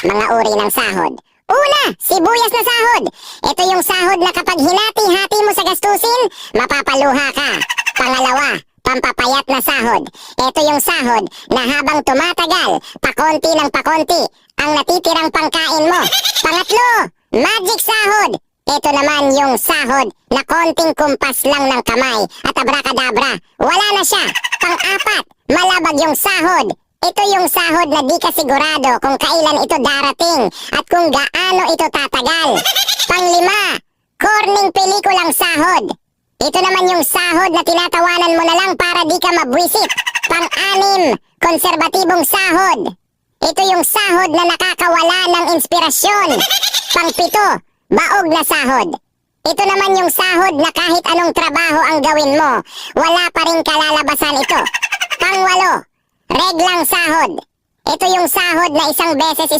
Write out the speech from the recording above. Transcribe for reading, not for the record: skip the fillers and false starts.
Mga uri ng sahod. Una, sibuyas na sahod. Ito yung sahod na kapag hinati-hati mo sa gastusin, mapapaluha ka. Pangalawa, pampapayat na sahod. Ito yung sahod na habang tumatagal, pakonti ng pakonti, ang natitirang pangkain mo. Pangatlo, magic sahod. Ito naman yung sahod na konting kumpas lang ng kamay at abracadabra. Wala na siya. Pang-apat, malabag yung sahod. Ito yung sahod na di ka sigurado kung kailan ito darating at kung gaano ito tatagal. Panglima, corning pelikulang sahod. Ito naman yung sahod na tinatawanan mo na lang para di ka mabwisit. Pang-anim, konserbatibong sahod. Ito yung sahod na nakakawala ng inspirasyon. Pang-pito, baog na sahod. Ito naman yung sahod na kahit anong trabaho ang gawin mo, wala pa rin kalalabasan ito. Pang-walo, reglang sahod. Ito yung sahod na isang beses